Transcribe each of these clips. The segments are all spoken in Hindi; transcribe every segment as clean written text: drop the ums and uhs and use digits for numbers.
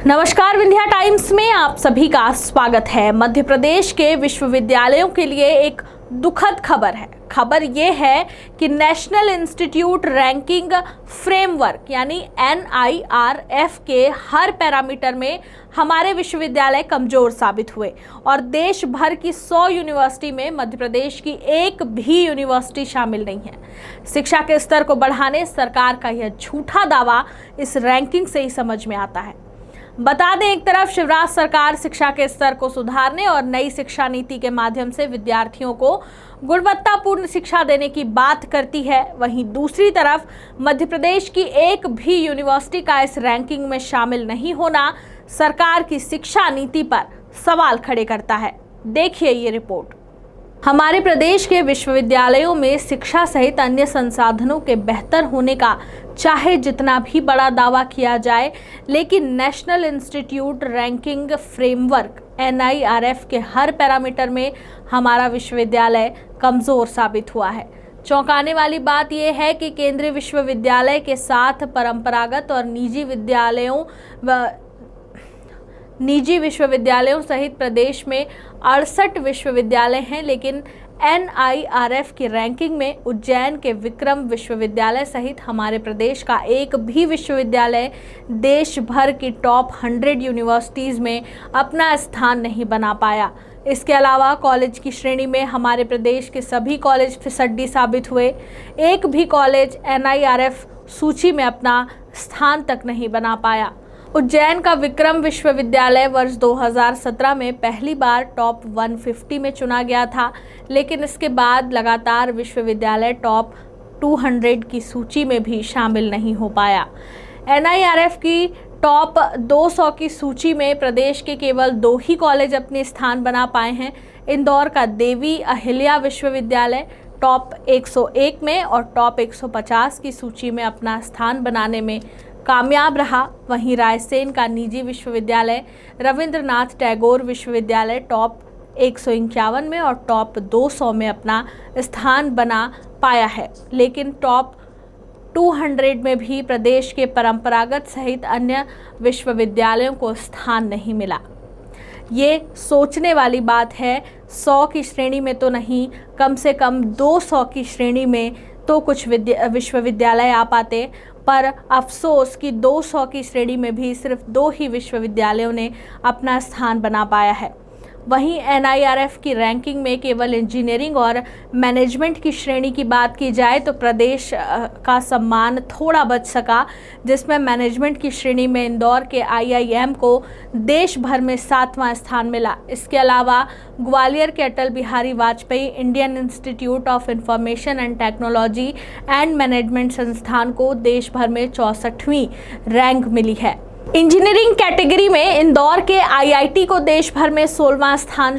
नमस्कार, विंध्या टाइम्स में आप सभी का स्वागत है। मध्य प्रदेश के विश्वविद्यालयों के लिए एक दुखद खबर है। खबर ये है कि नेशनल इंस्टीट्यूट रैंकिंग फ्रेमवर्क यानी NIRF के हर पैरामीटर में हमारे विश्वविद्यालय कमजोर साबित हुए और देश भर की 100 यूनिवर्सिटी में मध्य प्रदेश की एक भी यूनिवर्सिटी शामिल नहीं है। शिक्षा के स्तर को बढ़ाने सरकार का यह झूठा दावा इस रैंकिंग से ही समझ में आता है। बता दें, एक तरफ शिवराज सरकार शिक्षा के स्तर को सुधारने और नई शिक्षा नीति के माध्यम से विद्यार्थियों को गुणवत्तापूर्ण शिक्षा देने की बात करती है, वहीं दूसरी तरफ मध्य प्रदेश की एक भी यूनिवर्सिटी का इस रैंकिंग में शामिल नहीं होना सरकार की शिक्षा नीति पर सवाल खड़े करता है। देखिए ये रिपोर्ट। हमारे प्रदेश के विश्वविद्यालयों में शिक्षा सहित अन्य संसाधनों के बेहतर होने का चाहे जितना भी बड़ा दावा किया जाए, लेकिन national institute ranking framework NIRF के हर पैरामीटर में हमारा विश्वविद्यालय कमजोर साबित हुआ है। चौंकाने वाली बात यह है कि केंद्रीय विश्वविद्यालय के साथ परंपरागत और निजी विश्वविद्यालयों सहित प्रदेश में 68 विश्वविद्यालय हैं, लेकिन NIRF की रैंकिंग में उज्जैन के विक्रम विश्वविद्यालय सहित हमारे प्रदेश का एक भी विश्वविद्यालय देश भर की टॉप 100 यूनिवर्सिटीज़ में अपना स्थान नहीं बना पाया। इसके अलावा कॉलेज की श्रेणी में हमारे प्रदेश के सभी कॉलेज फिसड्डी साबित हुए। एक भी कॉलेज NIRF सूची में अपना स्थान तक नहीं बना पाया। उज्जैन का विक्रम विश्वविद्यालय वर्ष 2017 में पहली बार टॉप 150 में चुना गया था, लेकिन इसके बाद लगातार विश्वविद्यालय टॉप 200 की सूची में भी शामिल नहीं हो पाया। NIRF की टॉप 200 की सूची में प्रदेश के केवल 2 ही कॉलेज अपने स्थान बना पाए हैं। इंदौर का देवी अहिल्या विश्वविद्यालय टॉप 101 में और टॉप 150 की सूची में अपना स्थान बनाने में कामयाब रहा। वहीं रायसेन का निजी विश्वविद्यालय रविंद्रनाथ टैगोर विश्वविद्यालय टॉप 151 में और टॉप 200 में अपना स्थान बना पाया है, लेकिन टॉप 200 में भी प्रदेश के परंपरागत सहित अन्य विश्वविद्यालयों को स्थान नहीं मिला। ये सोचने वाली बात है। 100 की श्रेणी में तो नहीं, कम से कम 200 की श्रेणी में तो कुछ विश्वविद्यालय आ पाते, पर अफसोस कि 200 की श्रेणी में भी सिर्फ 2 ही विश्वविद्यालयों ने अपना स्थान बना पाया है। वहीं NIRF की रैंकिंग में केवल इंजीनियरिंग और मैनेजमेंट की श्रेणी की बात की जाए तो प्रदेश का सम्मान थोड़ा बच सका, जिसमें मैनेजमेंट की श्रेणी में इंदौर के IIM को देश भर में 7वां स्थान मिला। इसके अलावा ग्वालियर के Atal Bihari Vajpayee Indian Institute of Information and Technology and Management संस्थान को देश भर में 64वीं रैंक मिली है। इंजीनियरिंग कैटेगरी में इंदौर के IIT को देश भर में 16वां स्थान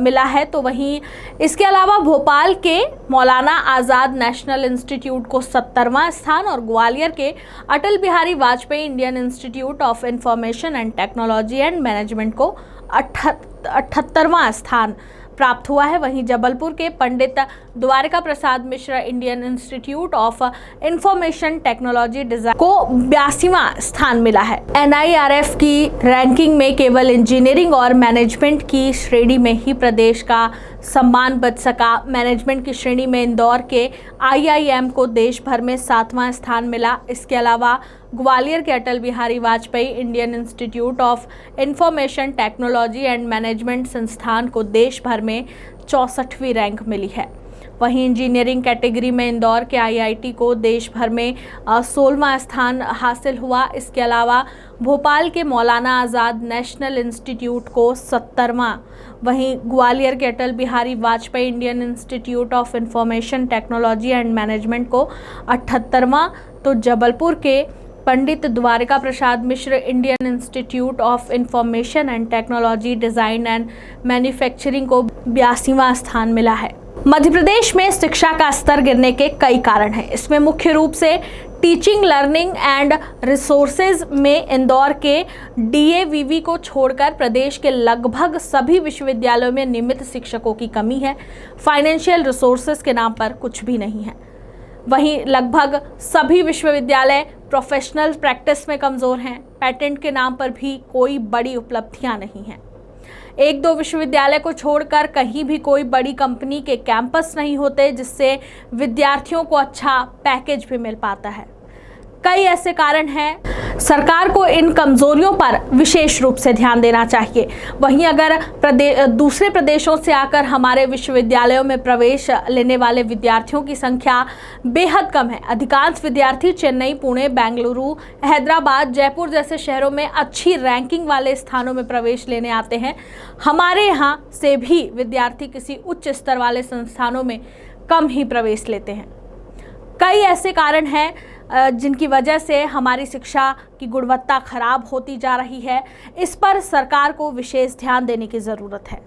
मिला है, तो वहीं इसके अलावा भोपाल के मौलाना आज़ाद नेशनल इंस्टीट्यूट को 70वां स्थान और ग्वालियर के Atal Bihari Vajpayee Indian Institute of Information and Technology and Management को 78वां स्थान प्राप्त हुआ है। वहीं जबलपुर के Pandit Dwarka Prasad Mishra Indian Institute of Information Technology Design को 82वां स्थान मिला है। NIRF की रैंकिंग में केवल इंजीनियरिंग और मैनेजमेंट की श्रेणी में ही प्रदेश का सम्मान बच सका। मैनेजमेंट की श्रेणी में इंदौर के IIM को देश भर में 7वां स्थान मिला। इसके अलावा ग्वालियर के Atal Bihari Vajpayee Indian Institute of Information Technology and Management संस्थान को देश भर में 64वीं रैंक मिली है। वहीं इंजीनियरिंग कैटेगरी में इंदौर के IIT को देश भर में 16वां स्थान हासिल हुआ। इसके अलावा भोपाल के मौलाना आज़ाद नेशनल इंस्टीट्यूट को 70वां, वहीं ग्वालियर के Atal Bihari Vajpayee Indian Institute of Information Technology and Management को 78वां, तो जबलपुर के Pandit Dwarka Prasad Mishra Indian Institute of Information and Technology Design and Manufacturing को 82वां स्थान मिला है। मध्य प्रदेश में शिक्षा का स्तर गिरने के कई कारण हैं। इसमें मुख्य रूप से टीचिंग लर्निंग एंड रिसोर्सेज में इंदौर के DAVV को छोड़कर प्रदेश के लगभग सभी विश्वविद्यालयों में नियमित शिक्षकों की कमी है। फाइनेंशियल रिसोर्सेज के नाम पर कुछ भी नहीं है। वहीं लगभग सभी विश्वविद्यालय प्रोफेशनल प्रैक्टिस में कमज़ोर हैं। पेटेंट के नाम पर भी कोई बड़ी उपलब्धियां नहीं हैं। एक दो विश्वविद्यालय को छोड़कर कहीं भी कोई बड़ी कंपनी के कैंपस नहीं होते जिससे विद्यार्थियों को अच्छा पैकेज भी मिल पाता है। कई ऐसे कारण हैं। सरकार को इन कमजोरियों पर विशेष रूप से ध्यान देना चाहिए। वहीं अगर दूसरे प्रदेशों से आकर हमारे विश्वविद्यालयों में प्रवेश लेने वाले विद्यार्थियों की संख्या बेहद कम है। अधिकांश विद्यार्थी चेन्नई, पुणे, बेंगलुरु, हैदराबाद, जयपुर जैसे शहरों में अच्छी रैंकिंग वाले स्थानों में प्रवेश लेने आते हैं। हमारे यहाँ से भी विद्यार्थी किसी उच्च स्तर वाले संस्थानों में कम ही प्रवेश लेते हैं। कई ऐसे कारण हैं जिनकी वजह से हमारी शिक्षा की गुणवत्ता खराब होती जा रही है। इस पर सरकार को विशेष ध्यान देने की ज़रूरत है।